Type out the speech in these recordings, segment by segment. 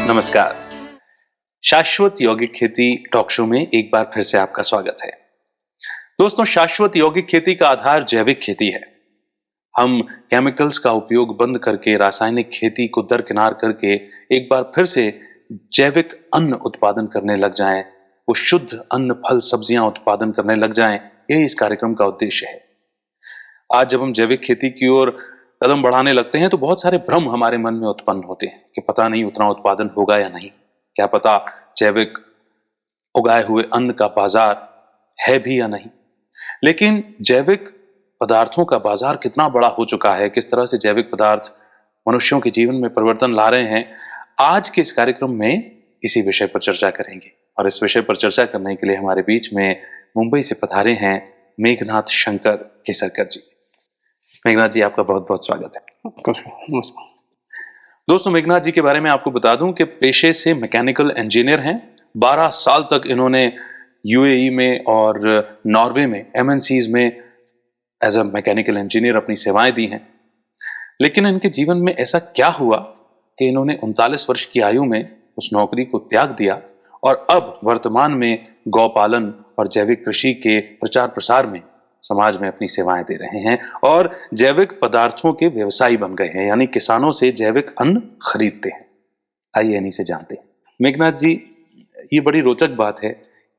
नमस्कार। शाश्वत यौगिक खेती टॉक शो में एक बार फिर से आपका स्वागत है। दोस्तों, शाश्वत यौगिक खेती का आधार जैविक खेती है। हम केमिकल्स का उपयोग बंद करके रासायनिक खेती को दरकिनार करके एक बार फिर से जैविक अन्न उत्पादन करने लग जाएं, वो शुद्ध अन्न फल सब्जियां उत्पादन करने लग जाएं, यही इस कार्यक्रम का उद्देश्य है। आज जब हम जैविक खेती की ओर कदम बढ़ाने लगते हैं तो बहुत सारे भ्रम हमारे मन में उत्पन्न होते हैं कि पता नहीं उतना उत्पादन होगा या नहीं, क्या पता जैविक उगाए हुए अन्न का बाजार है भी या नहीं। लेकिन जैविक पदार्थों का बाजार कितना बड़ा हो चुका है, किस तरह से जैविक पदार्थ मनुष्यों के जीवन में परिवर्तन ला रहे हैं, आज के इस कार्यक्रम में इसी विषय पर चर्चा करेंगे। और इस विषय पर चर्चा करने के लिए हमारे बीच में मुंबई से पधारे हैं मेघनाथ शंकर केसरकर जी। मेघनाथ जी, आपका बहुत बहुत स्वागत है। दोस्तों, मेघनाथ जी के बारे में आपको बता दूं कि पेशे से मैकेनिकल इंजीनियर हैं। 12 साल तक इन्होंने यूएई में और नॉर्वे में एमएनसीज में एज अ मैकेनिकल इंजीनियर अपनी सेवाएं दी हैं। लेकिन इनके जीवन में ऐसा क्या हुआ कि इन्होंने 39 वर्ष की आयु में उस नौकरी को त्याग दिया और अब वर्तमान में गौपालन और जैविक कृषि के प्रचार प्रसार में समाज में अपनी सेवाएं दे रहे हैं और जैविक पदार्थों के व्यवसायी बन गए हैं, यानी किसानों से जैविक अन्न खरीदते हैं। आइए इन्हीं से जानते हैं। मेघनाथ जी, ये बड़ी रोचक बात है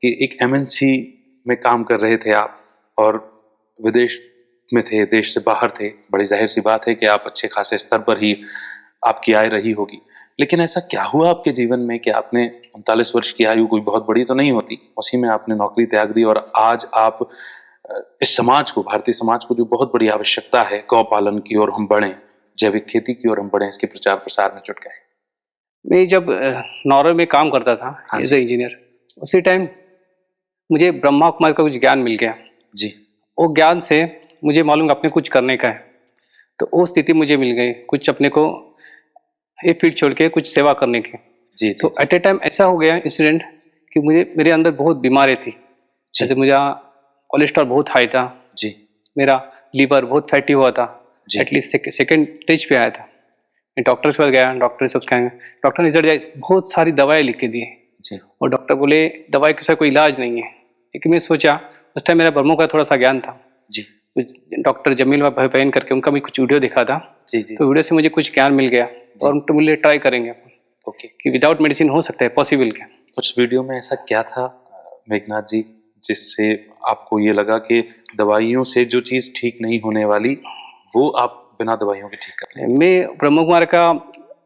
कि एक एमएनसी में काम कर रहे थे आप और विदेश में थे, देश से बाहर थे। बड़ी जाहिर सी बात है कि आप अच्छे खासे स्तर पर ही आपकी आय रही होगी। लेकिन ऐसा क्या हुआ आपके जीवन में कि आपने 39 वर्ष की आयु कोई बहुत बड़ी तो नहीं होती, उसी में आपने नौकरी त्याग दी और आज आप इस समाज को, भारतीय समाज को, जो बहुत बड़ी आवश्यकता है गौपालन की ओर हम बढ़ें, जैविक खेती की ओर हम बढ़ें, इसके प्रचार प्रसार में जुट गए। मैं जब नॉर्वे में काम करता था एज ए इंजीनियर, उसी टाइम मुझे ब्रह्मा कुमारी का कुछ ज्ञान मिल गया जी। वो ज्ञान से मुझे मालूम अपने कुछ करने का है, तो वो स्थिति मुझे मिल गई, कुछ अपने को एक फील्ड छोड़ के कुछ सेवा करने की। जी, तो एट ए टाइम ऐसा हो गया इंसिडेंट कि मेरे अंदर बहुत बीमारी थी। जैसे मुझे कोलेस्ट्रॉल बहुत हाई था जी, मेरा लीवर बहुत फैटी हुआ था, एटलीस्ट सेकेंड स्टेज पे आया था। मैं डॉक्टर के पास गया, डॉक्टर ने बहुत सारी दवाएं लिख के दी जी। और डॉक्टर बोले दवाई के साथ कोई इलाज नहीं है। लेकिन मैं सोचा, उस टाइम मेरा ब्रह्मों का थोड़ा सा ज्ञान था जी। डॉक्टर जमील भाई बहन करके उनका भी कुछ वीडियो देखा था। जी, जी, तो वीडियो से मुझे कुछ ज्ञान मिल गया और तो बोले ट्राई करेंगे ओके कि विदाउट मेडिसिन हो सकता है, पॉसिबल क्या। उस वीडियो में ऐसा क्या था मेघनाथ जी जिससे आपको ये लगा कि दवाइयों से जो चीज ठीक नहीं होने वाली वो आप बिना दवाइयों के ठीक कर लें? मैं ब्रह्म कुमार का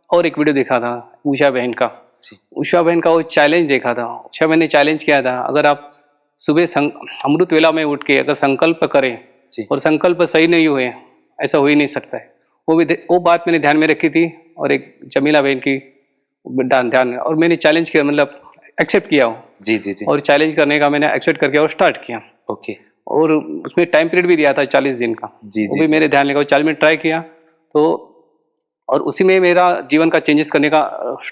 और एक वीडियो देखा था, उषा बहन का। उषा बहन का वो चैलेंज देखा था। उषा बहन ने चैलेंज किया था, अगर आप सुबह अमृत वेला में उठ के अगर संकल्प करें और संकल्प सही नहीं हुए, ऐसा हो ही नहीं सकता है। वो बात मैंने ध्यान में रखी थी और एक जमीला बहन की ध्यान में, और मैंने चैलेंज किया, मतलब एक्सेप्ट किया हो। जी, जी, जी। और चैलेंज करने का मैंने एक्सेप्ट करके और स्टार्ट किया। ओके। और उसमें टाइम पीरियड भी दिया था 40 दिन का। जी, वो जी, भी मेरे ध्यान लगा, 40 मिनट ट्राई किया तो, और उसी में मेरा जीवन का चेंजेस करने का,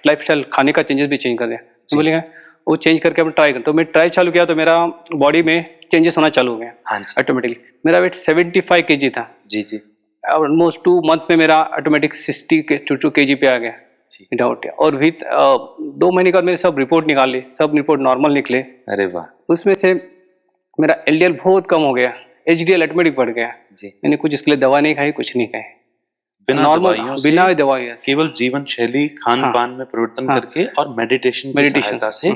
लाइफस्टाइल खाने का चेंजेस भी चेंज कर दिया। तो बोलेंगे वो चेंज करके अब ट्राई कर, तो मैं ट्राई चालू किया तो मेरा बॉडी में चेंजेस होना चालू हो गया ऑटोमेटिकली। मेरा वेट 75 kg था। जी, जी। ऑलमोस्ट 2 मंथ में मेरा ऑटोमेटिक 60 to 2 kg पे आ गया विदाउट। और विथ 2 महीने के बाद मैंने सब रिपोर्ट निकाल ली, सब रिपोर्ट नॉर्मल निकले। अरे वाह। उसमें से मेरा एलडीएल बहुत कम हो गया, एचडीएल ऑटोमेटिक बढ़ गया जी। मैंने कुछ इसके लिए दवा नहीं खाई, कुछ नहीं खाई, बिना दवाइयों से केवल जीवन शैली खान पान में परिवर्तन करके और मेडिटेशन की सहायता से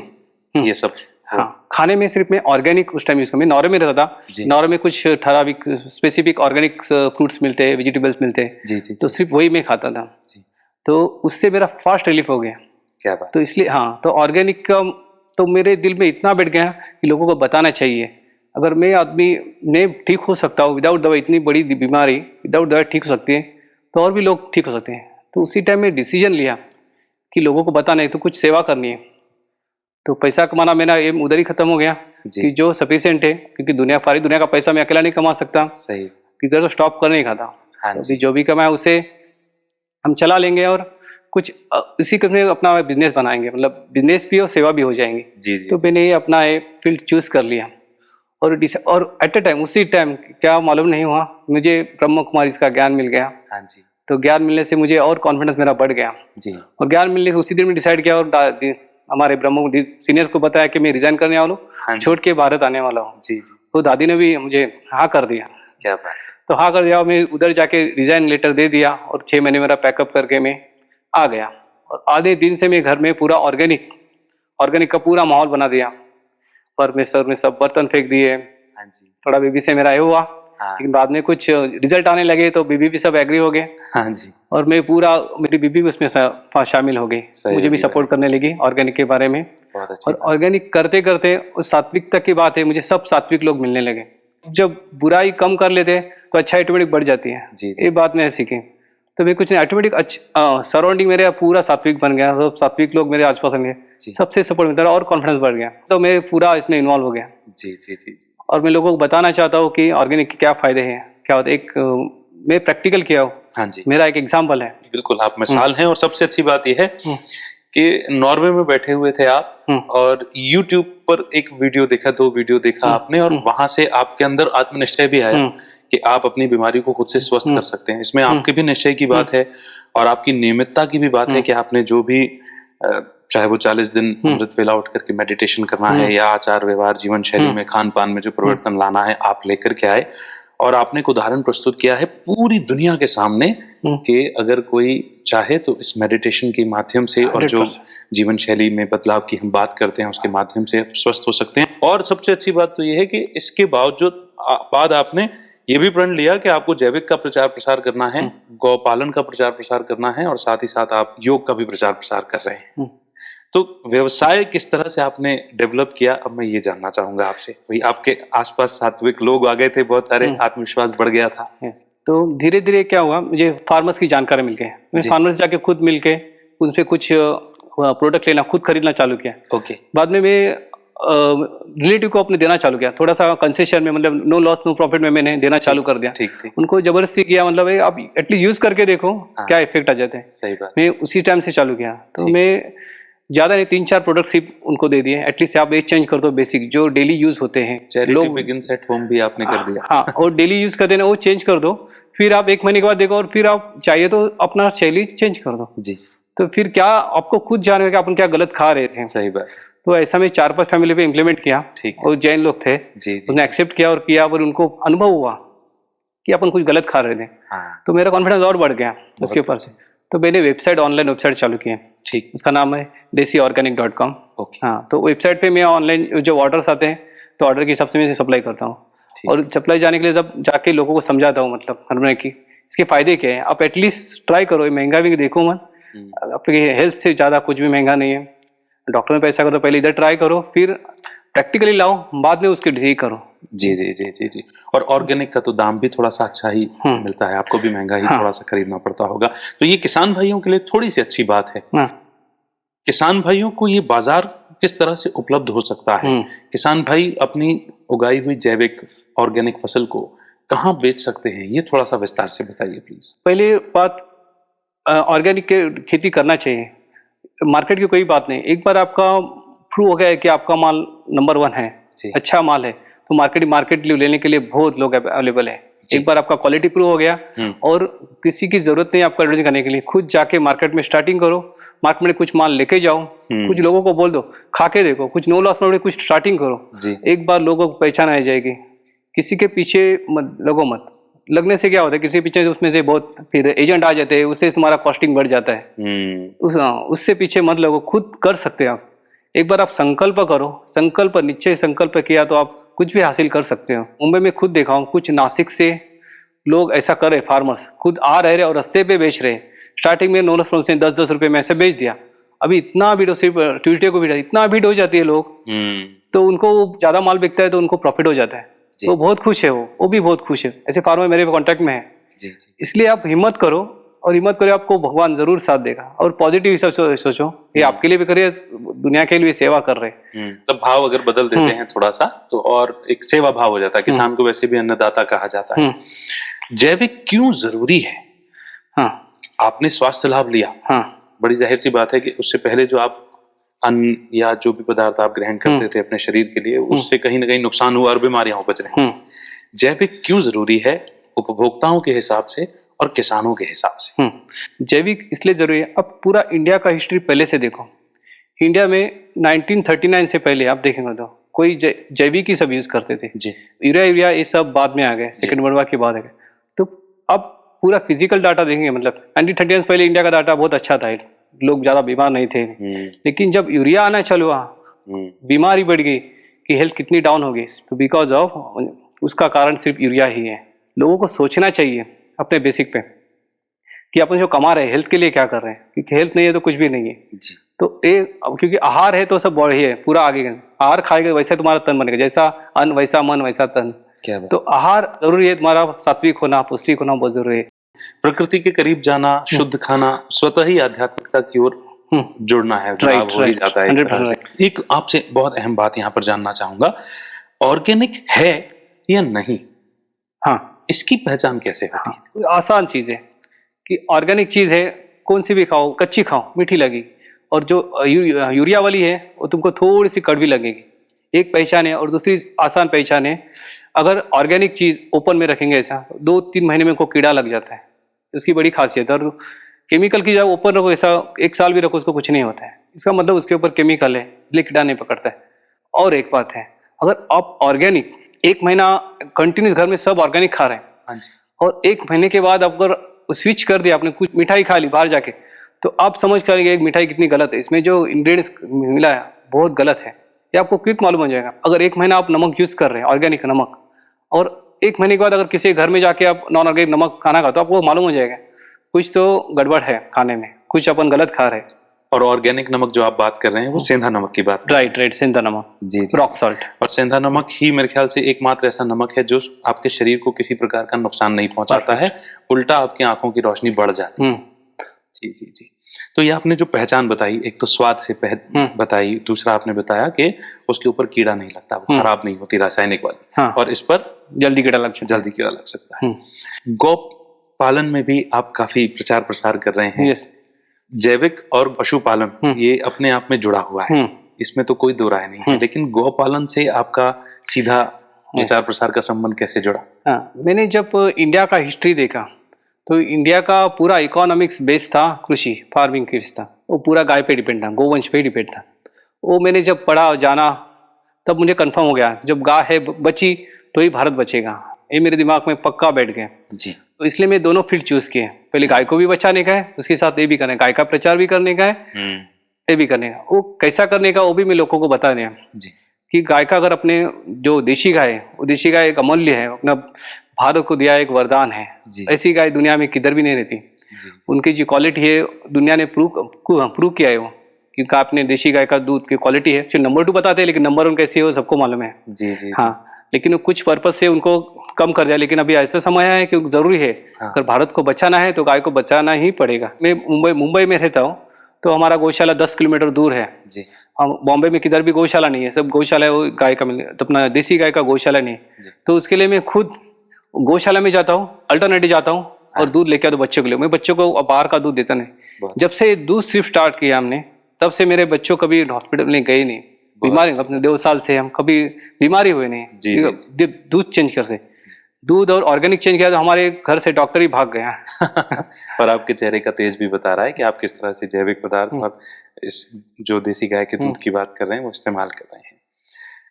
ये सब। हाँ, खाने में सिर्फ मैं ऑर्गेनिक उस टाइम यूज कर, मैं नॉर्वे में रहता था। नॉर्वे में कुछ ठराविक स्पेसिफिक ऑर्गेनिक फ्रूट्स मिलते हैं, वेजिटेबल्स मिलते हैं जी, तो सिर्फ वही मैं खाता था जी। तो उससे मेरा फास्ट रिलीफ हो गया। क्या बात। तो इसलिए हाँ, तो ऑर्गेनिक का तो मेरे दिल में इतना बैठ गया कि लोगों को बताना चाहिए, अगर मैं आदमी ने ठीक हो सकता हूँ विदाउट दवाई, इतनी बड़ी बीमारी विदाउट दवाई ठीक हो सकती है, तो और भी लोग ठीक हो सकते हैं। तो उसी टाइम में डिसीजन लिया कि लोगों को बताना है तो कुछ सेवा करनी है। तो पैसा कमाना मेरा एम उधर ही खत्म हो गया कि जो सफिशिएंट है, क्योंकि सारी दुनिया का पैसा मैं अकेला नहीं कमा सकता। सही। किधर तो स्टॉप करने का था। तो जो भी कमाया उसे हम चला लेंगे और कुछ इसी में अपना बिजनेस बनाएंगे, मतलब बिजनेस भी और सेवा भी हो जाएंगी जी, तो मैंने ये अपना फील्ड चूज कर लिया। और एट ए टाइम, उसी टाइम क्या मालूम नहीं हुआ, मुझे ब्रह्म कुमारी का ज्ञान मिल गया। हाँ जी। तो ज्ञान मिलने से मुझे और कॉन्फिडेंस मेरा बढ़ गया। जी। और ज्ञान मिलने से उसी दिन में डिसाइड किया और हमारे ब्रह्मो सीनियर्स को बताया कि मैं रिजाइन करने वाला हाँ हूँ, जी। छोड़ के भारत आने वाला हूँ। जी जी। तो दादी ने भी मुझे हाँ कर दिया। क्या बात है। तो हाँ कर दिया और मैं उधर जाके रिजाइन लेटर दे दिया और 6 महीने मेरा पैकअप करके मैं आ गया। और आधे दिन से मैं घर में पूरा ऑर्गेनिक का पूरा माहौल बना दिया। परमेश्वर में सब बर्तन फेंक दिए। हाँ जी। थोड़ा बेबी से मेरा ये हुआ, हाँ। लेकिन बाद में कुछ रिजल्ट आने लगे तो बेबी भी सब एग्री हो गए हाँ जी। और मैं पूरा मेरी बीबी भी उसमें शामिल हो गई, सही मुझे भी होगी सपोर्ट करने लगी ऑर्गेनिक के बारे में। बहुत अच्छी और बात। ऑर्गेनिक करते करते उस सात्विकता की बात है, मुझे सब सात्विक लोग मिलने लगे। जब बुराई कम कर लेते तो अच्छा ऑटोमेटिक बढ़ जाती है। जी जी। ये बात मैं सीखी। तो मैं कुछ नहीं, ऑटोमेटिक सराउंडिंग मेरे पूरा सात्विक बन गया, सब सात्विक लोग मेरे आसपास बन गए, जी। सबसे सपोर्ट मिलता रहा और कॉन्फिडेंस बढ़ गया। तो मैं पूरा इसमें इन्वॉल्व हो गया। जी जी जी। और मैं लोगों को बताना चाहता हूँ कि ऑर्गेनिक के क्या फायदे हैं, क्या होता है। एक मैं प्रैक्टिकल किया हूँ, हाँ जी। मेरा एक एग्जाम्पल है। बिल्कुल आप मिसाल हैं। और सबसे अच्छी बात यह है हम्म, कि नॉर्वे में बैठे हुए थे आप हम्म, और यूट्यूब पर एक वीडियो देखा, 2 वीडियो देखा आपने और वहां से आपके अंदर आत्मनिश्चय भी आया हम्म, कि आप अपनी बीमारी को खुद से स्वस्थ कर सकते हैं। इसमें आपके भी निश्चय की बात है और आपकी नियमितता की भी बात है कि आपने जो भी चाहे वो 40 दिन अमृत वेला उठ करके मेडिटेशन करना है या आचार व्यवहार जीवन शैली में खान पान में जो परिवर्तन लाना है आप लेकर के आए। और आपने एक उदाहरण प्रस्तुत किया है पूरी दुनिया के सामने कि अगर कोई चाहे तो इस मेडिटेशन के माध्यम से और जो 100% जीवन शैली में बदलाव की हम बात करते हैं उसके माध्यम से स्वस्थ हो सकते हैं। और सबसे अच्छी बात तो यह है कि इसके बावजूद बाद आपने ये भी प्रण लिया कि आपको जैविक का प्रचार प्रसार करना है, गौ पालन का प्रचार प्रसार करना है और साथ ही साथ आप योग का भी प्रचार प्रसार कर रहे हैं। तो व्यवसाय किस तरह से आपने डेवलप किया, अब मैं ये जानना चाहूंगा आपसे। भाई आपके आसपास सात्विक लोग आ गए थे, बहुत सारे, आत्मविश्वास बढ़ गया था। तो धीरे धीरे क्या हुआ, मुझे फार्मर्स की जानकारी मिल गई। मैं फार्मर्स जाके खुद मिल के उनसे कुछ प्रोडक्ट लेना, खुद खरीदना चालू किया। ओके। बाद में मैं रिलेटिव को अपने देना चालू किया, थोड़ा सा कंसेशन में, मतलब नो लॉस नो प्रॉफिट में मैंने देना चालू कर दिया। ठीक ठीक। उनको जबरदस्ती किया, मतलब आप एटलीस्ट यूज करके देखो क्या इफेक्ट आ जाते हैं। सही बात। मैं उसी टाइम से चालू किया। तो मैं ज्यादा नहीं 3-4 प्रोडक्ट सिर्फ उनको दे दिए। एटलीस्ट आप एक चेंज कर दो, बेसिक जो डेली यूज होते हैं लोग बिगिन्स एट होम भी आपने कर दिया। हाँ, और डेली यूज करते ना वो चेंज कर दो। फिर आप 1 महीने के बाद देखो और फिर आप चाहिए तो अपना शैली चेंज कर दो। जी। तो फिर क्या आपको खुद जाने कि अपन क्या गलत खा रहे थे। सही बात। तो ऐसा मैं 4-5 फैमिली पे इम्प्लीमेंट किया। ठीक। और जैन लोग थे, जी जी। उन्होंने एक्सेप्ट किया और किया, और उनको अनुभव हुआ कि अपन कुछ गलत खा रहे थे। हाँ। तो मेरा कॉन्फिडेंस और बढ़ गया उसके ऊपर से। तो मैंने ऑनलाइन वेबसाइट चालू की है। ठीक। उसका नाम है desioorganic.com। ओके। हाँ, तो वेबसाइट पे मैं ऑनलाइन जो ऑर्डर्स आते हैं तो ऑर्डर के हिसाब से मैं सप्लाई करता हूँ। और सप्लाई जाने के लिए जब जाके लोगों को समझाता हूँ, मतलब हर की इसके फायदे क्या है। आप एटलीस्ट ट्राई करो, महंगा भी देखो मत, आपकी हेल्थ से ज़्यादा कुछ भी महंगा नहीं है। डॉक्टर में पैसा करो, पहले इधर ट्राई करो, फिर प्रैक्टिकली लाओ, बाद में उसके डिसीजन करो। जी जी जी जी जी। और ऑर्गेनिक का तो दाम भी थोड़ा सा अच्छा ही मिलता है, आपको भी महंगा ही थोड़ा सा खरीदना पड़ता होगा। तो ये किसान भाइयों के लिए थोड़ी सी अच्छी बात है। किसान भाइयों को ये बाजार किस तरह से उपलब्ध हो सकता है? किसान भाई अपनी उगाई हुई जैविक ऑर्गेनिक फसल को कहाँ बेच सकते हैं, ये थोड़ा सा विस्तार से बताइए प्लीज। पहले बात, ऑर्गेनिक खेती करना चाहिए, मार्केट की कोई बात नहीं। एक बार आपका प्रूव हो गया है कि आपका माल नंबर 1 है, अच्छा माल है, तो मार्केट लेने के लिए बहुत लोग अवेलेबल है। एक बार आपका क्वालिटी प्रूव हो गया और किसी की जरूरत नहीं आपको एडवर्टाइजिंग करने के लिए, खुद जाके मार्केट में स्टार्टिंग करो, मार्केट में कुछ माल लेके जाओ, कुछ लोगों को बोल दो, खा के देखो, कुछ नो लॉस में कुछ स्टार्टिंग करो। एक बार लोगों को पहचान आ जाएगी। किसी के पीछे लगो मत, लगने से क्या होता है, किसी के पीछे उसमें से बहुत फिर एजेंट आ जाते हैं, उससे तुम्हारा कॉस्टिंग बढ़ जाता है। उससे पीछे मत लगो, खुद कर सकते हैं आप। एक बार आप संकल्प करो, संकल्प निश्चय संकल्प किया तो आप कुछ भी हासिल कर सकते हो। मुंबई में खुद देखा हूँ, कुछ नासिक से लोग ऐसा कर रहे, फार्मर्स खुद आ रहे और रस्ते पे बेच रहे। स्टार्टिंग में नोनस फ्रॉम से 10-10 रुपए में ऐसे बेच दिया। अभी इतना भीड़, सिर्फ ट्यूसडे को भीड़, इतना भीड़ हो जाती है लोग, तो उनको ज्यादा माल बिकता है तो उनको प्रॉफिट हो जाता है। तो बहुत खुश है वो भी बहुत खुश है। ऐसे फार्मर मेरे कॉन्टेक्ट में है। इसलिए आप हिम्मत करो, और हिम्मत करो, आपको भगवान जरूर साथ देगा। और पॉजिटिव सोचो, ये आपके लिए भी करिए, दुनिया के लिए सेवा कर रहे हैं। तब भाव अगर बदल देते हैं थोड़ा सा तो और एक सेवा भाव हो जाता है। किसान को वैसे भी अन्नदाता कहा जाता है। जैविक क्यों जरूरी है? आपने स्वास्थ्य लाभ लिया, बड़ी जाहिर सी बात है कि उससे पहले जो आप अन्न या जो भी पदार्थ आप ग्रहण करते थे अपने शरीर के लिए, उससे कहीं ना कहीं नुकसान हुआ और बीमारियां उपज रही हैं। जैविक क्यों जरूरी है उपभोक्ताओं के हिसाब से, और किसानों के हिसाब से? जैविक इसलिए जरूरी है। अब पूरा इंडिया का हिस्ट्री पहले से देखो। इंडिया में 1939 से पहले आप देखेंगे तो कोई जैविक ही सब यूज करते थे। जी। यूरिया ये सब बाद में आ गए, सेकंड वर्ल्ड वॉर के बाद आ गए। तो अब पूरा फिजिकल डाटा देखेंगे, मतलब 1939 पहले इंडिया का डाटा बहुत अच्छा था, लोग ज्यादा बीमार नहीं थे। लेकिन जब यूरिया आना चालू हुआ, बीमारी बढ़ गई कि हेल्थ कितनी डाउन हो गई, तो बिकॉज ऑफ उसका कारण सिर्फ यूरिया ही है। लोगों को सोचना चाहिए अपने बेसिक पे कि अपन जो कमा रहे हैं हेल्थ के लिए क्या कर रहे हैं, क्योंकि हेल्थ नहीं है तो कुछ भी नहीं है। जी। तो अब क्योंकि आहार है तो सब बढ़ी है, पूरा आगे आहार खाएगा वैसे तुम्हारा तन बनेगा, जैसा अन्न वैसा मन वैसा तन। क्या बात। तो आहार जरूरी है, तुम्हारा सात्विक होना, पौष्टिक होना बहुत जरूरी है। प्रकृति के करीब जाना, शुद्ध खाना, स्वतः ही आध्यात्मिकता की ओर जुड़ना है, जुड़ाव हो ही जाता है एक तरह से। एक आपसे बहुत अहम बात यहाँ पर जानना चाहूंगा, ऑर्गेनिक है या नहीं, हाँ, इसकी पहचान कैसे होती है? आसान चीज है कि ऑर्गेनिक चीज है, कौन सी भी खाओ, कच्ची खाओ मीठी लगेगी, और जो यूरिया वाली है वो तुमको थोड़ी सी कड़वी लगेगी। एक पहचान है। और दूसरी आसान पहचान है, अगर ऑर्गेनिक चीज ओपन में रखेंगे ऐसा 2-3 महीने में उनको कीड़ा लग जाता है, उसकी बड़ी खासियत है। और केमिकल की जब ओपन रखो ऐसा 1 साल भी रखो उसको कुछ नहीं होता है, इसका मतलब उसके ऊपर केमिकल है, इसलिए कीड़ा नहीं पकड़ता है। और एक बात है, अगर आप ऑर्गेनिक 1 महीना कंटिन्यूस घर में सब ऑर्गेनिक खा रहे हैं और 1 महीने के बाद अगर स्विच कर दिया, आपने कुछ मिठाई खा ली बाहर जाके, तो आप समझ करेंगे एक मिठाई कितनी गलत है, इसमें जो इंग्रेडिएंट्स मिला है बहुत गलत है, ये आपको क्विक मालूम हो जाएगा। अगर 1 महीना आप नमक यूज कर रहे हैं, ऑर्गेनिक नमक, और 1 महीने के बाद अगर किसी घर में जाके आप नॉन ऑर्गेनिक नमक खाना खाते हो, आपको मालूम हो जाएगा कुछ तो गड़बड़ है खाने में, कुछ अपन गलत खा रहे हैं। और ऑर्गेनिक नमक जो आप बात कर रहे हैं वो सेंधा नमक की बात। राइट, सेंधा नमक, जी, रॉक सॉल्ट। और सेंधा नमक ही मेरे ख्याल से एकमात्र ऐसा नमक है जो आपके शरीर को किसी प्रकार का नुकसान नहीं पहुंचाता है, उल्टा आपकी आंखों की रोशनी बढ़ जाती है। जी जी जी। तो ये आपने जो पहचान बताई, एक तो स्वाद से बताई, दूसरा आपने बताया कि उसके ऊपर कीड़ा नहीं लगता, वो खराब नहीं होती रासायनिक वाली, और इस पर जल्दी कीड़ा लग सकता है। गौ पालन में भी आप काफी प्रचार प्रसार कर रहे हैं। जैविक और पशुपालन ये अपने आप में जुड़ा हुआ है, इसमें तो कोई दो राय नहीं है, लेकिन गौ पालन से आपका सीधा प्रचार प्रसार का संबंध कैसे जुड़ा? मैंने जब इंडिया का हिस्ट्री देखा तो इंडिया का पूरा इकोनॉमिक्स बेस था कृषि, फार्मिंग बेस था, वो पूरा गाय पे डिपेंड था, गोवंश पे डिपेंड था। वो मैंने जब पढ़ा और जाना तब मुझे कंफर्म हो गया, जब गाय है बची तो ही भारत बचेगा, ये मेरे दिमाग में पक्का बैठ गया जी। तो इसलिए मैं दोनों फील्ड चूज किए, पहले गाय को भी बचाने का है, उसके साथ ये भी करना है, गाय का प्रचार भी करने का है, ये भी करने का। वो कैसा करने का वो भी मैं लोगों को बता रहे हैं कि गाय का अगर अपने जो देशी गाय है, वो देशी गाय एक अमूल्य है, अपना भारत को दिया एक वरदान है, ऐसी गाय दुनिया में किधर भी नहीं रहती। उनकी जो क्वालिटी है दुनिया ने प्रूव किया है, वो क्योंकि आपने देशी गाय का दूध की क्वालिटी है, नंबर 2 बताते हैं, लेकिन नंबर 1 कैसी है वो सबको मालूम है। हाँ, लेकिन कुछ पर्पज से उनको कम कर दिया, लेकिन अभी ऐसा समय है कि जरूरी है, अगर भारत को बचाना है तो गाय को बचाना ही पड़ेगा। मैं मुंबई में रहता हूँ, तो हमारा गौशाला 10 किलोमीटर दूर है। बॉम्बे में किधर भी गौशाला नहीं है, सब गौशाला है वो गाय का मिल, तो अपना देसी गाय का गौशाला नहीं है, तो उसके लिए मैं खुद गौशाला में जाता हूँ, अल्टरनेटिव जाता हूँ और दूध लेके आता हूँ बच्चों के लिए। मैं बच्चों को बाहर का दूध देता नहीं। जब से दूध सिर्फ स्टार्ट किया हमने, तब से मेरे बच्चों कभी हॉस्पिटल में गए नहीं, बीमारी अपने 2 साल से हम कभी बीमारी हुए नहीं। दूध चेंज कर से दूध और ऑर्गेनिक चेंज किया तो हमारे घर से डॉक्टर ही भाग गया। और आपके चेहरे का तेज भी बता रहा है कि आप किस तरह से जैविक पदार्थ और इस जो देसी गाय के दूध की बात कर रहे हैं वो इस्तेमाल कर रहे हैं।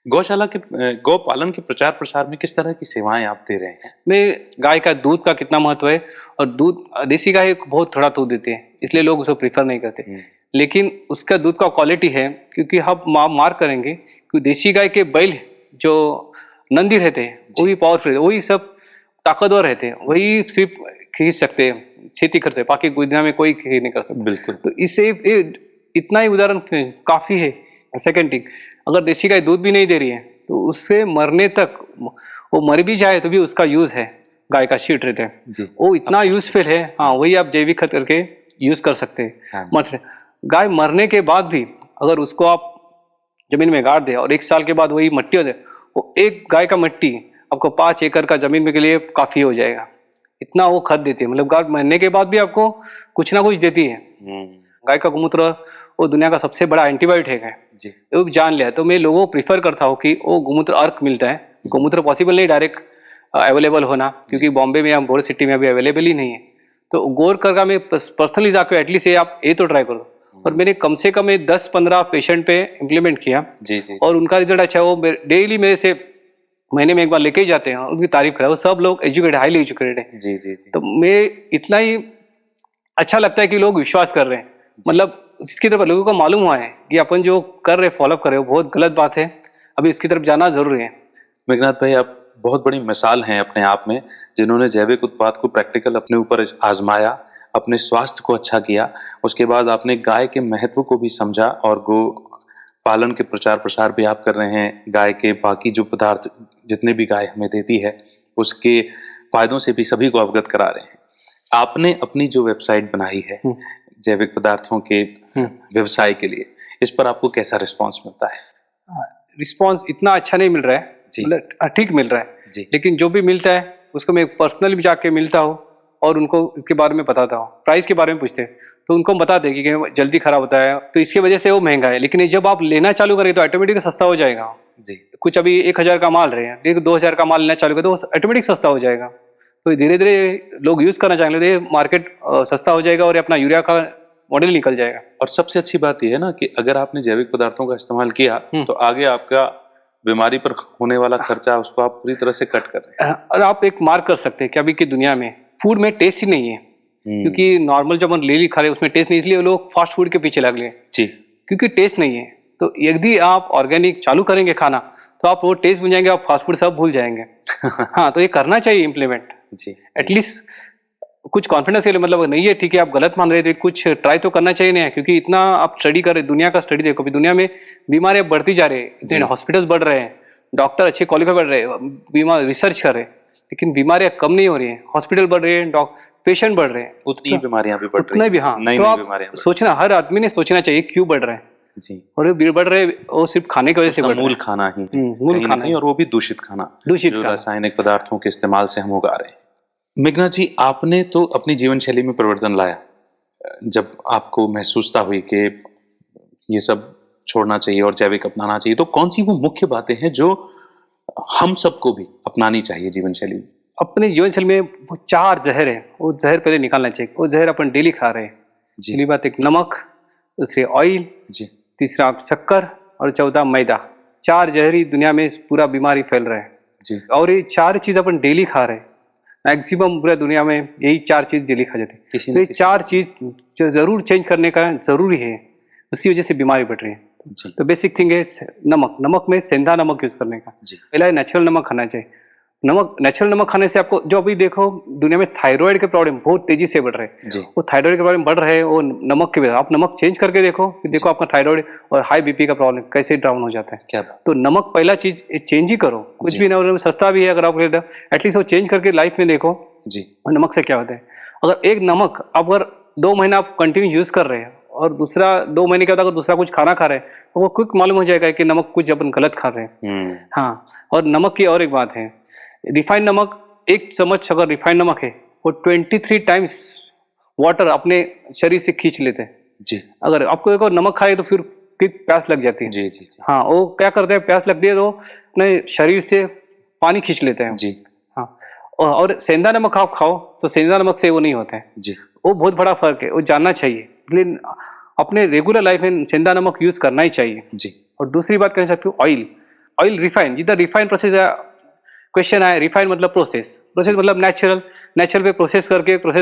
गौशाला के गौ पालन के प्रचार प्रसार में किस तरह की सेवाएं आप दे रहे हैं? मैं गाय का दूध का कितना महत्व है, और दूध देसी गाय बहुत थोड़ा दूध देते हैं, इसलिए लोग उसको प्रीफर नहीं करते, लेकिन उसका दूध का क्वालिटी है, क्योंकि हम मार करेंगे कि देशी गाय के बैल जो नंदी रहते हैं वही पावरफुल, वही सब ताकतवर रहते हैं, वही सिर्फ खींच सकते हैं, खेती करते हैं, बाकी दुनिया में कोई खेती नहीं कर सकता। बिल्कुल। तो इससे इतना ही उदाहरण काफी है। सेकेंड थिंग, अगर देशी गाय दूध भी नहीं दे रही है तो उससे मरने तक, वो मर भी जाए तो भी उसका यूज है, गाय का शीट रहता है वो इतना यूजफुल है। हाँ, वही आप जैविक खाद करके यूज कर सकते हैं। मतलब गाय मरने के बाद भी अगर उसको आप जमीन में गाड़ दे और 1 साल के बाद वही मट्टी हो जाए, वो एक गाय का मट्टी आपको 5 एकड़ का जमीन में के लिए काफी हो जाएगा, इतना वो खाद देती है। मतलब गाय मरने के बाद भी आपको कुछ ना कुछ देती है। गाय का गोमूत्र वो दुनिया का सबसे बड़ा एंटीबायोटिक है, वो जान लिया। तो मैं लोगों को प्रीफर करता हूँ कि वो गोमूत्र अर्क मिलता है, गोमूत्र पॉसिबल नहीं डायरेक्ट अवेलेबल होना, क्योंकि बॉम्बे में या बड़े सिटी में अभी अवेलेबल ही नहीं है, तो गौर करके मैं पर्सनली जाकर एटलीस्ट ये आप ये तो ट्राई करो। और मैंने कम से कम 10-15 पेशेंट पे इम्प्लीमेंट किया जी जी और उनका रिजल्ट अच्छा है। वो डेली मेरे से महीने में एक बार लेके ही जाते हैं, उनकी तारीफ करा। वो सब लोग एजुकेटेड, हाईली एजुकेटेड है। जी जी जी तो मैं इतना ही अच्छा लगता है कि लोग विश्वास कर रहे हैं, मतलब इसकी तरफ लोगों को मालूम हुआ है कि अपन जो कर रहे फॉलोअप कर रहे हो बहुत गलत बात है, अभी इसकी तरफ जाना जरूरी है। मेघनाथ भाई, आप बहुत बड़ी मिसाल हैं अपने आप में, जिन्होंने जैविक उत्पाद को प्रैक्टिकल अपने ऊपर आजमाया, अपने स्वास्थ्य को अच्छा किया, उसके बाद आपने गाय के महत्व को भी समझा और गो पालन के प्रचार प्रसार भी आप कर रहे हैं। गाय के बाकी जो पदार्थ जितने भी गाय हमें देती है उसके फायदों से भी सभी को अवगत करा रहे हैं। आपने अपनी जो वेबसाइट बनाई है जैविक पदार्थों के व्यवसाय के लिए, इस पर आपको कैसा रिस्पांस मिलता है? रिस्पांस इतना अच्छा नहीं मिल रहा है, जी। मतलब ठीक मिल रहा है जी। लेकिन जो भी मिलता है उसको मैं पर्सनली भी जाके मिलता हूँ और उनको इसके बारे में बताता हूँ। प्राइस के बारे में पूछते हैं तो उनको बता देगी कि जल्दी खराब होता है तो इसकी वजह से वो महंगा है, लेकिन जब आप लेना चालू करें तो ऑटोमेटिक सस्ता हो जाएगा। जी कुछ अभी 1000 का माल रहे हैं, लेकिन 2000 का माल लेना चालू करें तो ऑटोमेटिक सस्ता हो जाएगा। तो धीरे धीरे लोग यूज करना चाहेंगे तो मार्केट सस्ता हो जाएगा और अपना यूरिया का मॉडल निकल जाएगा। और सबसे अच्छी बात यह है ना कि अगर आपने जैविक पदार्थों का इस्तेमाल किया तो आगे आपका बीमारी पर होने वाला खर्चा उसको आप पूरी तरह से कट कर रहे हैं। और आप एक मार्क कर सकते हैं कि अभी की दुनिया में फूड में टेस्ट ही नहीं है, क्योंकि नॉर्मल जब हम ले खा रहे उसमें टेस्ट नहीं, इसलिए लोग फास्ट फूड के पीछे लग गए जी, क्योंकि टेस्ट नहीं है। तो यदि आप ऑर्गेनिक चालू करेंगे खाना तो आप वो टेस्ट भूल जाएंगे, आप फास्ट फूड सब भूल जाएंगे। हाँ, तो ये करना चाहिए इम्प्लीमेंट जी एटलीस्ट कुछ कॉन्फिडेंस के लिए, मतलब नहीं है ठीक है आप गलत मान रहे थे, कुछ ट्राई तो करना चाहिए नहीं है, क्योंकि इतना आप स्टडी कर रहे, दुनिया का स्टडी देखो, अभी दुनिया में बीमारियां बढ़ती जा रही है, इतने हॉस्पिटल्स बढ़ रहे हैं, डॉक्टर अच्छे क्वालिफाई बढ़ रहे हैं, बीमार रिसर्च कर रहे हैं, लेकिन बीमारियां कम नहीं हो रही हैं, हॉस्पिटल बढ़ रहे हैं, पेशेंट बढ़ रहे हैं, उतनी बीमारियां भी बढ़ रही उतना भी। हाँ, नई तो नई आप बीमारियां बढ़ सोचना, हर आदमी ने सोचना चाहिए क्यों बढ़ रहे हैं जी, और ये बढ़ रहे हैं वो सिर्फ खाने की वजह से बढ़ रहे मूल हैं। खाना ही मूल कहीं ना खाना कहीं, है। और वो भी दूषित खाना, दूषित जो खाना। रासायनिक पदार्थों के इस्तेमाल से हम उगा रहे हैं। मेघनाथ जी, आपने तो अपनी जीवन शैली में परिवर्तन लाया जब आपको महसूसता हुई कि ये सब छोड़ना चाहिए और जैविक अपनाना चाहिए, तो कौन सी वो मुख्य बातें हैं जो हम सबको भी अपनानी चाहिए जीवन शैली में? अपने जीवन शैली में वो 4 जहर है, वो जहर पहले निकालना चाहिए। वो जहर अपन डेली खा रहे हैं। जी। पहली बात एक नमक, दूसरी ऑयल, जी तीसरा शक्कर और चौथा मैदा। 4 जहरी दुनिया में पूरा बीमारी फैल रहा है जी और ये 4 चीज अपन डेली खा रहे हैं। मैक्सिमम पूरा दुनिया में यही 4 चीज डेली खा जाते हैं। किसी तो न ये किसी 4 चीज जो जरूर चेंज करने का जरूरी है, उसी वजह से बीमारी बढ़ रही है। जी तो बेसिक थिंग है नमक। नमक में सेंधा नमक यूज करने का। जी पहला नेचुरल नमक खाना चाहिए। नमक, नेचुरल नमक खाने से आपको, जो अभी देखो दुनिया में थायराइड के प्रॉब्लम बहुत तेजी से बढ़ रहे हैं, जी वो थायराइड के प्रॉब्लम बढ़ रहे हैं वो नमक की वजह। आप नमक चेंज करके देखो कि देखो आपका थायराइड और हाई बीपी का प्रॉब्लम कैसे डाउन हो जाता है। क्या बात। तो नमक पहला चीज चेंज ही करो, कुछ भी ना हो, सस्ता भी है अगर आप एटलीस्ट वो चेंज करके लाइफ में देखो जी नमक से क्या होता है। अगर एक नमक अगर 2 महीना आप कंटिन्यू यूज कर रहे हैं और दूसरा 2 महीने के बाद अगर दूसरा कुछ खाना खा रहे हैं तो वो क्विक मालूम हो जाएगा कि नमक कुछ अपन गलत खा रहे हैं। हाँ, और नमक की और एक बात है, रिफाइंड नमक, 1 चम्मच अगर रिफाइंड नमक है वो 23 टाइम्स वाटर अपने शरीर से खींच लेते हैं। जी अगर आपको एक और नमक खाए तो फिर प्यास लग जाती है। जी जी जी हाँ, वो क्या करते हैं, प्यास लगती है तो अपने शरीर से पानी खींच लेते हैं। जी हाँ, और सेंधा नमक आप खाओ तो सेंधा नमक से वो नहीं होते हैं। जी वो बहुत बड़ा फर्क है, वो जानना चाहिए, लेकिन अपने रेगुलर लाइफ में सेंधा नमक यूज करना ही चाहिए। जी और दूसरी बात कह सकते हो ऑयल। ऑयल रिफाइन, जिधर रिफाइन प्रोसेस है, क्वेश्चन है, रिफाइन मतलब प्रोसेस मतलब नेचुरल पे प्रोसेस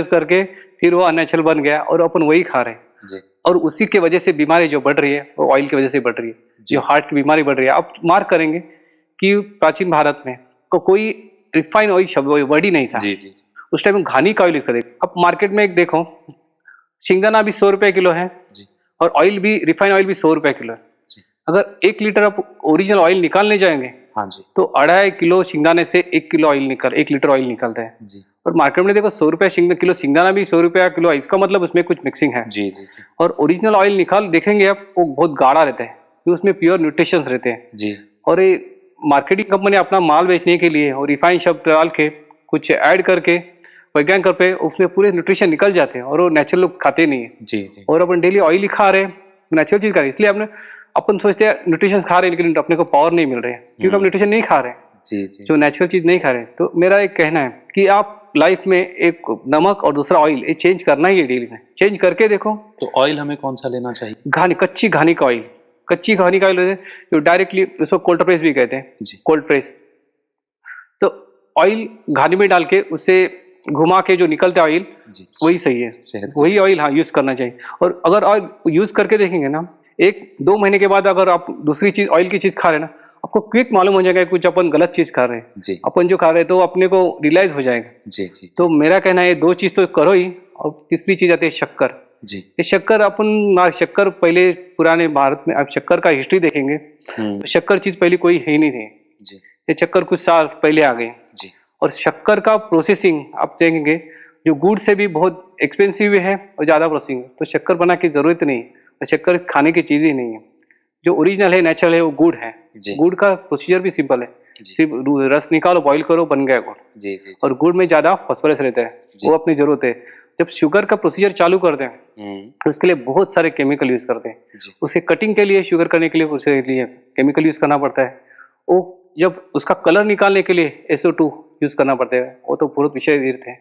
करके फिर वो अननेचुरल बन गया और अपन वही खा रहे हैं। जी और उसी के वजह से बीमारी जो बढ़ रही है वो ऑयल की वजह से बढ़ रही है। जो हार्ट की बीमारी बढ़ रही है, आप मार्क करेंगे कि प्राचीन भारत में कोई रिफाइन ऑयल शब्द वर्ड ही नहीं था। जी जी उस टाइम घानी का ऑयल यूज करते। अब मार्केट में एक देखो, सिंगदाना भी 100 रुपए किलो है जी और ऑयल भी, रिफाइन ऑयल भी 100 रुपए किलो है। जी अगर 1 लीटर आप ओरिजिनल ऑयल निकालने जाएंगे हाँ जी तो 2.5 किलो सिंगदाने से 1 लीटर ऑयल निकलता है। जी और मार्केट में देखो 100 रुपए किलो सिंगदाना भी 100 रुपया किलो है, इसका मतलब उसमें कुछ मिक्सिंग है। जी जी जी और ओरिजिनल ऑयल निकाल देखेंगे आप, वो बहुत गाढ़ा रहता है, तो उसमें प्योर न्यूट्रिशंस रहते हैं। जी और ये मार्केटिंग कंपनी अपना माल बेचने के लिए और रिफाइन शब्द डाल के कुछ ऐड करके वैज्ञानिक कर पे उसमें पूरे न्यूट्रिशन निकल जाते हैं और वो नेचुरल लोग खाते नहीं है। जी जी और अपन डेली ऑयल ही खा रहे हैं, नेचुरल चीज खा रहे हैं, इसलिए अपन सोचते हैं न्यूट्रिशन खा रहे हैं लेकिन अपने को पावर नहीं मिल रहे हैं, क्योंकि हम न्यूट्रिशन नहीं खा रहे हैं, जी जी जो नेचुरल चीज नहीं खा रहे हैं। तो मेरा एक कहना है कि आप लाइफ में एक नमक और दूसरा ऑयल ये चेंज करना ही है डेली में, चेंज करके देखो। तो ऑयल हमें कौन सा लेना चाहिए? कच्ची घानी का ऑयल, कच्ची घानी का ऑयल जो डायरेक्टली उसको कोल्ड प्रेस भी कहते हैं जी। Cold press. तो ऑयल घानी में डाल के उसे घुमा के जो निकलता है ऑयल जी, वही सही है, सेहत के वही लिए ऑयल हाँ यूज करना चाहिए। और अगर ऑयल यूज करके देखेंगे ना, 1-2 महीने के बाद अगर आप दूसरी चीज ऑयल की चीज खा रहे हैं ना, आपको क्विक मालूम हो जाएगा कि कुछ अपन गलत चीज खा रहे हैं। जी अपन जो खा रहे हैं तो अपने को रियलाइज हो जाएगा। जी जी तो मेरा कहना है 2 चीज तो करो ही, और तीसरी चीज आती है शक्कर। जी। ये शक्कर पहले पुराने भारत में, आप शक्कर का हिस्ट्री देखेंगे तो शक्कर चीज पहले कोई है ही नहीं थी। जी ये शक्कर कुछ साल पहले आ गए। जी। और शक्कर का प्रोसेसिंग आप देखेंगे जो गुड़ से भी बहुत एक्सपेंसिव है और ज़्यादा प्रोसेसिंग है, तो शक्कर बना की ज़रूरत नहीं है, और शक्कर खाने की चीज़ ही नहीं है। जो ओरिजिनल है, नेचुरल है, वो गुड़ है। गुड़ का प्रोसीजर भी सिंपल है, सिर्फ रस निकालो, बॉईल करो, बन गया गुड़। जी जी। और गुड़ में ज़्यादा फॉस्फोरस रहता है, वो अपनी ज़रूरत है। जब शुगर का प्रोसीजर चालू करते हैं तो उसके लिए बहुत सारे केमिकल यूज़ करते हैं। उसे कटिंग के लिए, शुगर करने के लिए उसे लिए केमिकल यूज़ करना पड़ता है। वो जब उसका कलर निकालने के लिए SO2 यूज़ करना पड़ता है, वो तो पूरा विषय तीर्थ है।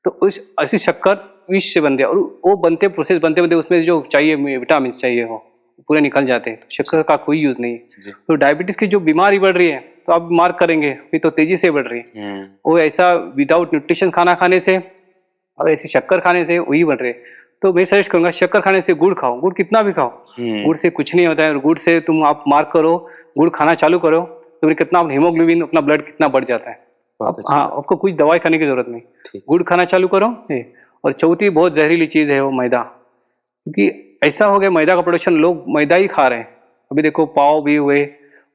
तो उस ऐसी शक्कर विष से बनते हैं, और वो बनते प्रोसेस बनते बनते उसमें जो चाहिए विटामिन चाहिए वो पूरे निकल जाते हैं। तो शक्कर का कोई यूज़ नहीं है। तो डायबिटीज़ की जो बीमारी बढ़ रही है, तो आप मार्क करेंगे फिर तो तेजी से बढ़ रही है। वो ऐसा विदाउट न्यूट्रिशन खाना खाने से और ऐसी शक्कर खाने से वही बढ़ रहे। तो मैं सजेस्ट करूँगा शक्कर खाने से गुड़ खाओ, गुड़ कितना भी खाओ, गुड़ से कुछ नहीं होता है। और गुड़ से तुम आप मार्क करो, गुड़ खाना चालू करो तो कितना हीमोग्लोबिन, अपना ब्लड कितना बढ़ जाता है। हाँ, आपको कुछ दवाई खाने की जरूरत नहीं, गुड़ खाना चालू करो। और चौथी बहुत जहरीली चीज़ है वो मैदा, क्योंकि ऐसा हो गया मैदा का प्रोडक्शन, लोग मैदा ही खा रहे हैं। अभी देखो पाव भी हुए,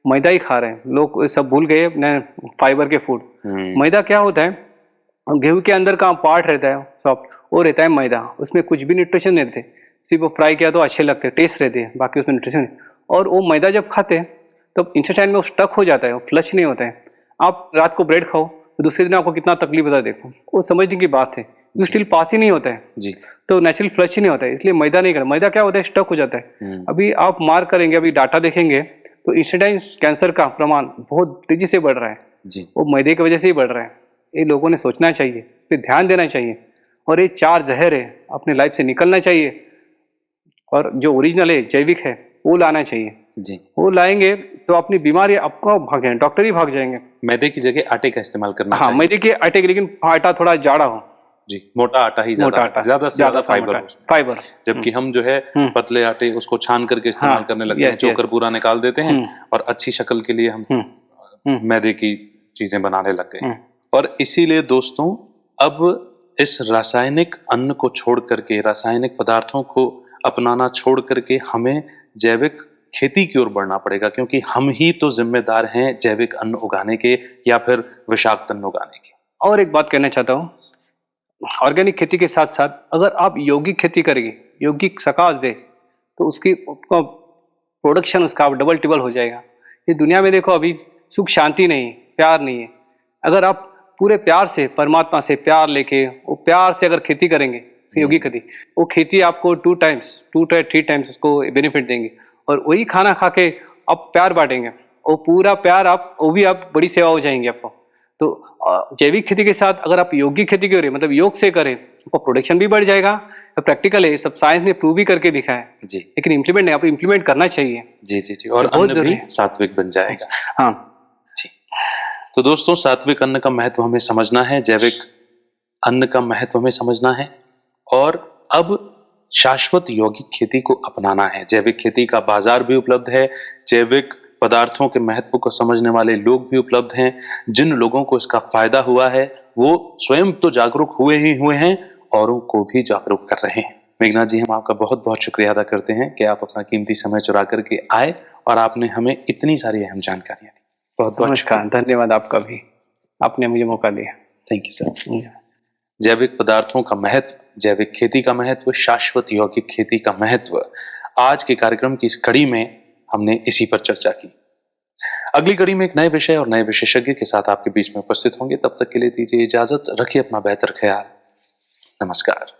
मैदा ही खा रहे हैं लोग, सब भूल गए अपने फाइबर के फूड। मैदा क्या होता है, गेहूं के अंदर का पार्ट रहता है सॉफ्ट, वो रहता है मैदा, उसमें कुछ भी न्यूट्रिशन नहीं रहते, सिर्फ वो फ्राई किया तो अच्छे लगते हैं, टेस्ट रहते हैं, बाकी उसमें न्यूट्रिशन नहीं। और वो मैदा जब खाते हैं तब इंटेस्टाइन में वो स्टक हो जाता है, वो फ्लश नहीं होता है। आप रात को ब्रेड खाओ तो दूसरे दिन आपको कितना तकलीफ होता है, देखो वो समझने की बात है, वो स्टिल पास ही नहीं होता है जी। तो नेचुरल फ्लश ही नहीं होता है, इसलिए मैदा नहीं करना। मैदा क्या होता है, स्टक हो जाता है। अभी आप मार्क करेंगे, अभी डाटा देखेंगे तो इंस्टेंटाइन कैंसर का प्रमाण बहुत तेजी से बढ़ रहा है जी। वो मैदे की वजह से ही बढ़ रहा है। ये लोगों ने सोचना चाहिए, इस पर ध्यान देना चाहिए, और ये 4 जहर है अपने लाइफ से निकलना चाहिए। और जो ओरिजिनल है, जैविक है, वो लाना चाहिए जी। वो लाएंगे तो अपनी बीमारी आपको भाग जाएंगे, डॉक्टर ही भाग जाएंगे। मैदे की जगह आटे का इस्तेमाल करना चाहिए। मैदे के आटे के, लेकिन आटा थोड़ा जाड़ा हो जी, मोटा आटा ही ज्यादा से ज्यादा फाइबर। जबकि हम जो है पतले आटे उसको छान करके इस्तेमाल करने लगते हैं, चोकर पूरा निकाल देते हैं और अच्छी शक्ल के लिए हम मैदे की चीजें बनाने लग गए। और इसीलिए दोस्तों अब इस रासायनिक अन्न को छोड़ करके, रासायनिक पदार्थों को अपनाना छोड़ करके हमें जैविक खेती की ओर बढ़ना पड़ेगा, क्योंकि हम ही तो जिम्मेदार हैं जैविक अन्न उगाने के या फिर विषाक्त अन्न उगाने के। और एक बात कहना चाहता हूँ, ऑर्गेनिक खेती के साथ साथ अगर आप यौगिक खेती करेंगे, यौगिक सकाश दे, तो उसकी प्रोडक्शन उसका डबल टिबल हो जाएगा। ये दुनिया में देखो अभी सुख शांति नहीं, प्यार नहीं है। अगर आप पूरे प्यार से, परमात्मा से प्यार लेके, वो प्यार से अगर खेती करेंगे, यौगिक खेती, वो खेती आपको 2 to 3 टाइम्स उसको बेनिफिट देंगे। और वही खाना खा के आप प्यार बांटेंगे, वो पूरा प्यार आप, वो भी आप बड़ी सेवा हो जाएंगे आपको। तो जैविक खेती के साथ अगर आप यौगिक खेती करें, मतलब योग से करें, तो प्रोडक्शन भी बढ़ जाएगा। तो प्रैक्टिकल है, सब साइंस ने प्रूव भी करके दिखा है जी। लेकिन इम्प्लीमेंट नहीं, आप इम्प्लीमेंट करना चाहिए जी जी जी। और अन्न भी सात्विक बन जाएगा। हाँ जी। तो दोस्तों सात्विक अन्न का महत्व हमें समझना है, जैविक अन्न का महत्व हमें समझना है, और अब शाश्वत यौगिक खेती को अपनाना है। जैविक खेती का बाजार भी उपलब्ध है, जैविक पदार्थों के महत्व को समझने वाले लोग भी उपलब्ध हैं। जिन लोगों को इसका फायदा हुआ है वो स्वयं तो जागरूक हुए ही हुए हैं, औरों को भी जागरूक कर रहे हैं। मेघनाथ जी, हम आपका बहुत बहुत शुक्रिया अदा करते हैं कि आप अपना कीमती समय चुरा करके आए और आपने हमें इतनी सारी अहम जानकारियां दी। बहुत बहुत नमस्कार, धन्यवाद आपका भी, आपने मुझे मौका दिया। Thank you sir. जैविक पदार्थों का महत्व, जैविक खेती का महत्व, शाश्वत यौगिक खेती का महत्व, आज के कार्यक्रम की इस कड़ी में हमने इसी पर चर्चा की। अगली कड़ी में एक नए विषय और नए विशेषज्ञ के साथ आपके बीच में उपस्थित होंगे। तब तक के लिए दीजिए इजाजत, रखिए अपना बेहतर ख्याल। नमस्कार।